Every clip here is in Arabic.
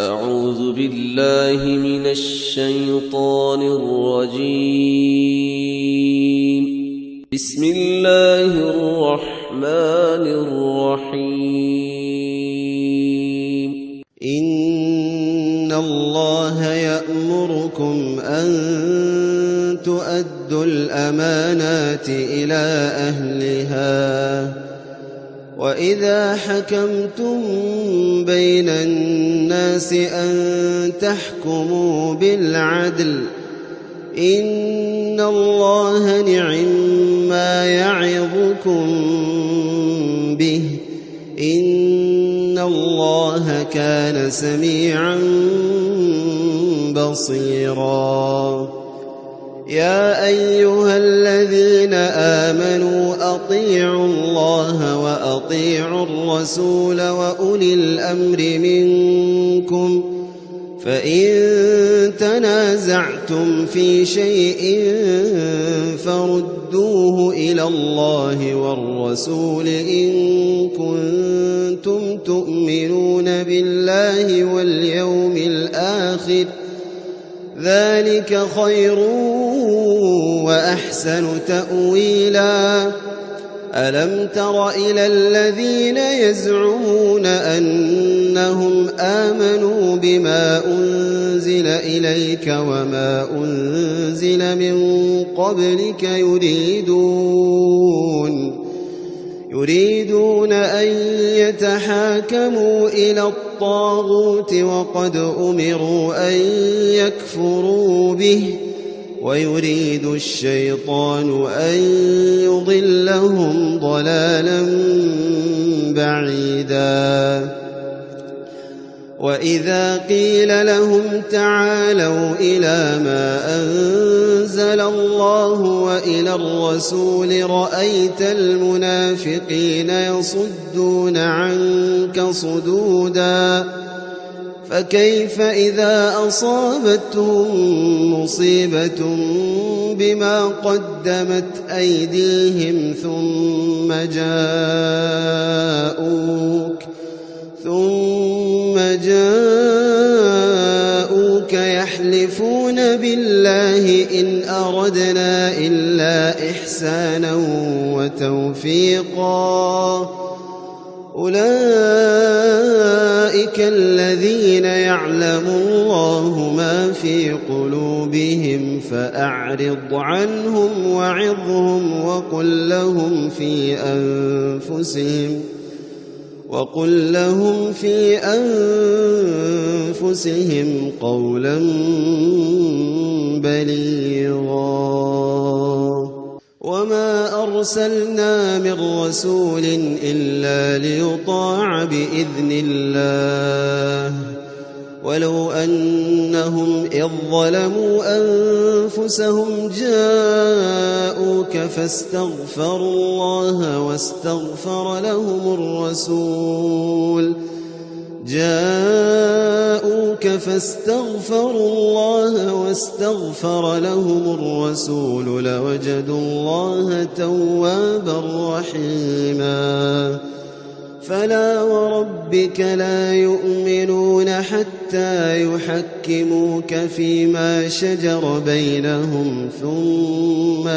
أعوذ بالله من الشيطان الرجيم. بسم الله الرحمن الرحيم. إن الله يأمركم أن تؤدوا الأمانات إلى أهلها وإذا حكمتم بين الناس أن تحكموا بالعدل إن الله نعما يعظكم به إن الله كان سميعا بصيرا. يا أيها الذين آمنوا أطيعوا الله وأطيعوا الرسول وأولي الأمر منكم فإن تنازعتم في شيء فردوه إلى الله والرسول إن كنتم تؤمنون بالله واليوم الآخر ذلك خير وأحسن تأويلا. ألم تر إلى الذين يزعمون أنهم آمنوا بما أنزل إليك وما أنزل من قبلك يريدون أن يتحاكموا إلى الطاغوت وقد أمروا أن يكفروا به ويريد الشيطان أن يضلهم ضلالا بعيدا. وإذا قيل لهم تعالوا إلى ما أنزل الله وإلى الرسول رأيت المنافقين يصدون عنك صدودا. فكيف إذا أصابتهم مصيبة بما قدمت أيديهم ثم جاءوك يحلفون بالله إن أردنا إلا إحسانا وتوفيقا. أولئك الذين يعلم الله ما في قلوبهم فأعرض عنهم وعظهم وقل لهم في أنفسهم قولا بليغا. وما أرسلنا من رسول إلا ليطاع بإذن الله ولو أنهم إذ ظلموا أنفسهم جاءوك فاستغفروا الله واستغفر لهم الرسول لوجدوا الله توابا رحيما. فلا وربك لا يؤمنون حتى يحكموك فيما شجر بينهم ثم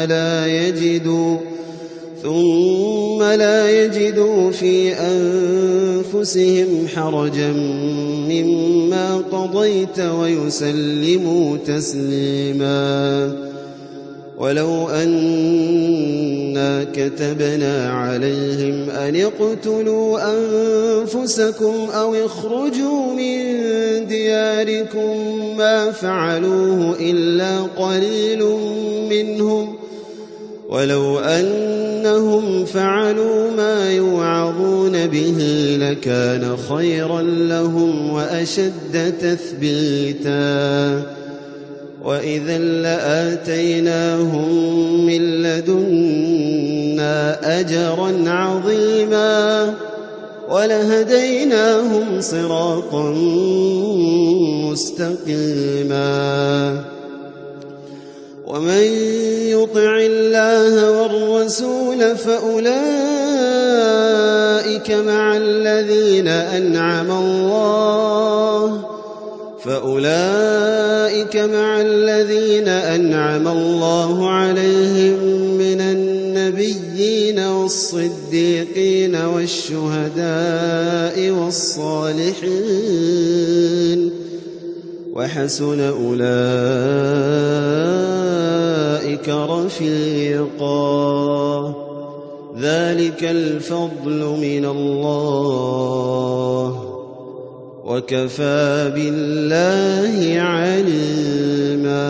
لا يجدوا في أنفسهم حرجا مما قضيت ويسلموا تسليما. ولو أنا كتبنا عليهم أن اقتلوا أنفسكم أو اخرجوا من دياركم ما فعلوه إلا قليل منهم ولو أنهم فعلوا ما يوعظون به لكان خيرا لهم وأشد تثبيتا. وإذا لآتيناهم من لدنا أجرا عظيما ولهديناهم صراطا مستقيما. ومن يطع الله والرسول فأولئك مع الذين أنعم فأولئك مع الذين أنعم الله عليهم من النبيين والصديقين والشهداء والصالحين وحسن أولئك رفيقا ذلك الفضل من الله وكفى بالله عليما